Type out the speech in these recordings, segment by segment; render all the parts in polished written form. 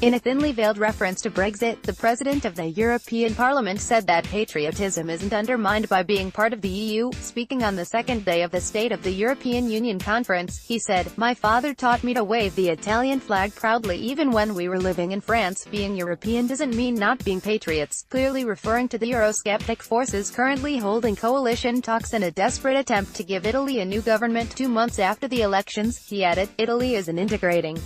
In a thinly veiled reference to Brexit, the President of the European Parliament said that patriotism isn't undermined by being part of the EU. Speaking on the second day of the State of the European Union conference, he said, "My father taught me to wave the Italian flag proudly even when we were living in France. Being European doesn't mean not being patriots," clearly referring to the eurosceptic forces currently holding coalition talks in a desperate attempt to give Italy a new government 2 months after the elections. He added, "Italy is an integrating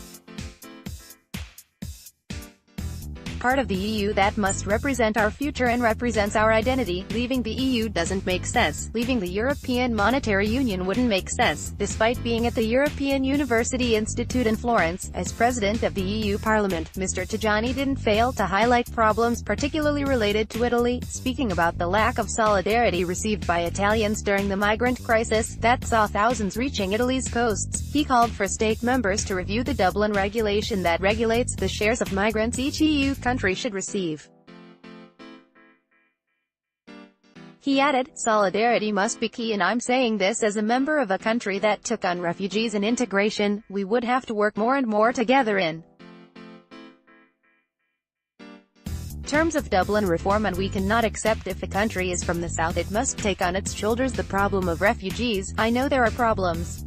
part of the EU that must represent our future and represents our identity. Leaving the EU doesn't make sense. Leaving the European Monetary Union wouldn't make sense." Despite being at the European University Institute in Florence, as President of the EU Parliament, Mr. Tajani didn't fail to highlight problems particularly related to Italy, speaking about the lack of solidarity received by Italians during the migrant crisis that saw thousands reaching Italy's coasts. He called for state members to review the Dublin regulation that regulates the shares of migrants each EU country should receive. He added, "Solidarity must be key, and I'm saying this as a member of a country that took on refugees and integration. We would have to work more and more together in terms of Dublin reform, and we cannot accept if a country is from the south it must take on its shoulders the problem of refugees. I know there are problems.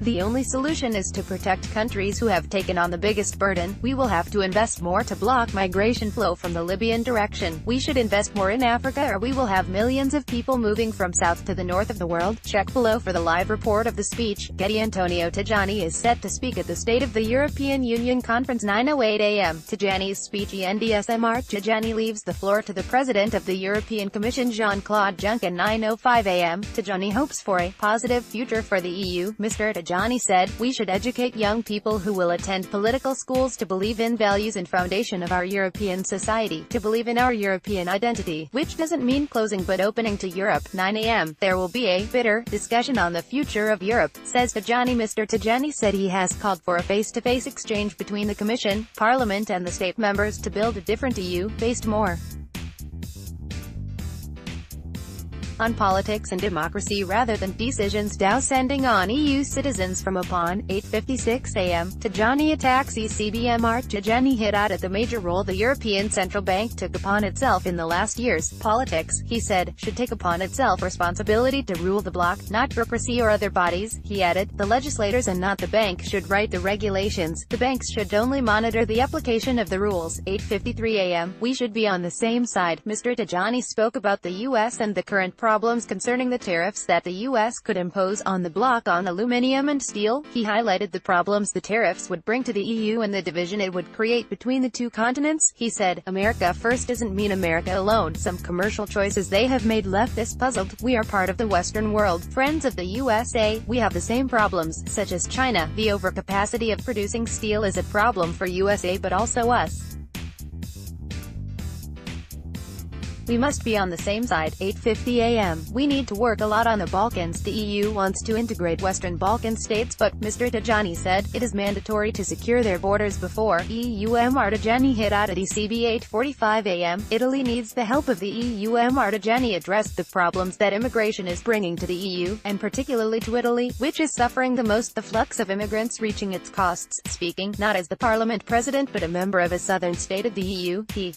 The only solution is to protect countries who have taken on the biggest burden. We will have to invest more to block migration flow from the Libyan direction. We should invest more in Africa, or we will have millions of people moving from south to the north of the world." Check below for the live report of the speech. Getty. Antonio Tajani is set to speak at the State of the European Union Conference 9:08 a.m. Tajani's speech. ENDSMR. Tajani leaves the floor to the President of the European Commission Jean-Claude Juncker 9:05 a.m. Tajani hopes for a positive future for the EU. Mr. Tajani said, "We should educate young people who will attend political schools to believe in values and foundation of our European society, to believe in our European identity, which doesn't mean closing but opening to Europe." 9 a.m. There will be a bitter discussion on the future of Europe, says Tajani. Mr. Tajani said he has called for a face-to-face exchange between the Commission, Parliament and the state members to build a different EU, based more on politics and democracy rather than decisions sending on EU citizens from upon. 8:56 a.m. Tajani attacks ECBMR. Tajani hit out at the major role the European Central Bank took upon itself in the last years. Politics, he said, should take upon itself responsibility to rule the bloc, not bureaucracy or other bodies. He added, "The legislators and not the bank should write the regulations. The banks should only monitor the application of the rules." 8:53 a.m. We should be on the same side. Mr. Tajani spoke about the U.S. and the current problems concerning the tariffs that the U.S. could impose on the bloc on aluminum and steel. He highlighted the problems the tariffs would bring to the EU and the division it would create between the two continents. He said, "America first doesn't mean America alone. Some commercial choices they have made left us puzzled. We are part of the Western world, friends of the USA. We have the same problems, such as China. The overcapacity of producing steel is a problem for USA but also us. We must be on the same side." 8:50 a.m. We need to work a lot on the Balkans. The EU wants to integrate Western Balkan states, but, Mr. Tajani said, it is mandatory to secure their borders before EUMR. Tajani hit out at ECB. 8:45 a.m. Italy needs the help of the EUMR. Tajani addressed the problems that immigration is bringing to the EU, and particularly to Italy, which is suffering the most. The flux of immigrants reaching its costs. Speaking, not as the Parliament President but a member of a southern state of the EU, he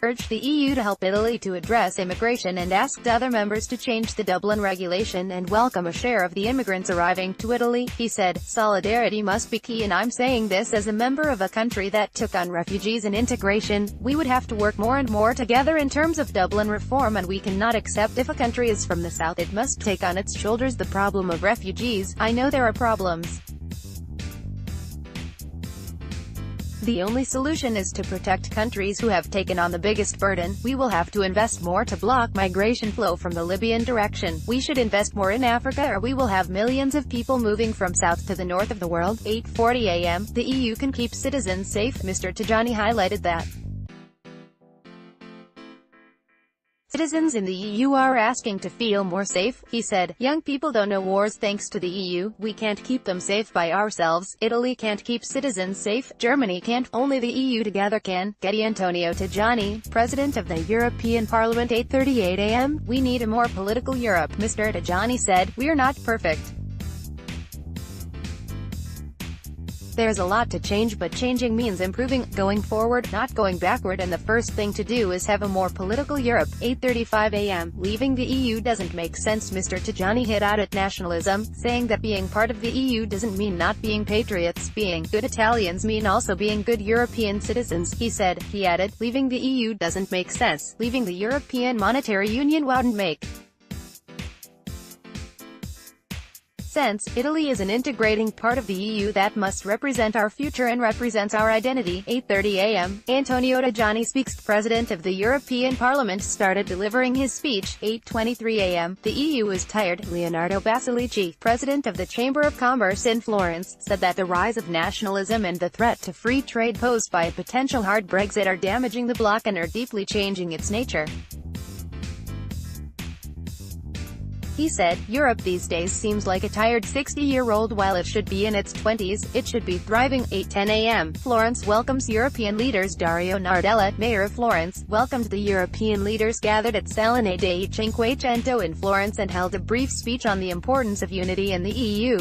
urged the EU to help Italy to address immigration and asked other members to change the Dublin regulation and welcome a share of the immigrants arriving to Italy. He said, "Solidarity must be key, and I'm saying this as a member of a country that took on refugees and integration. We would have to work more and more together in terms of Dublin reform, and we cannot accept if a country is from the south it must take on its shoulders the problem of refugees. I know there are problems. The only solution is to protect countries who have taken on the biggest burden. We will have to invest more to block migration flow from the Libyan direction. We should invest more in Africa, or we will have millions of people moving from south to the north of the world." 8:40 a.m. The EU can keep citizens safe. Mr. Tajani highlighted that citizens in the EU are asking to feel more safe. He said, "Young people don't know wars thanks to the EU. We can't keep them safe by ourselves. Italy can't keep citizens safe. Germany can't. Only the EU together can." Getty. Antonio Tajani, President of the European Parliament. 8:38 a.m. We need a more political Europe. Mr. Tajani said, "We are not perfect. There's a lot to change, but changing means improving, going forward, not going backward, and the first thing to do is have a more political Europe. 8:35 a.m. Leaving the EU doesn't make sense. Mr. Tajani hit out at nationalism, saying that being part of the EU doesn't mean not being patriots. Being good Italians mean also being good European citizens, he said. He added, leaving the EU doesn't make sense. Leaving the European Monetary Union wouldn't make sense. Italy is an integrating part of the EU that must represent our future and represents our identity. 8:30 a.m. Antonio Tajani speaks. President of the European Parliament started delivering his speech. 8:23 a.m. The EU is tired. Leonardo Basilici, president of the Chamber of Commerce in Florence, said that the rise of nationalism and the threat to free trade posed by a potential hard Brexit are damaging the bloc and are deeply changing its nature. He said, Europe these days seems like a tired 60-year-old. While it should be in its 20s, it should be thriving. 8:10 a.m. Florence welcomes European leaders. Dario Nardella, mayor of Florence, welcomed the European leaders gathered at Salone dei Cinquecento in Florence and held a brief speech on the importance of unity in the EU.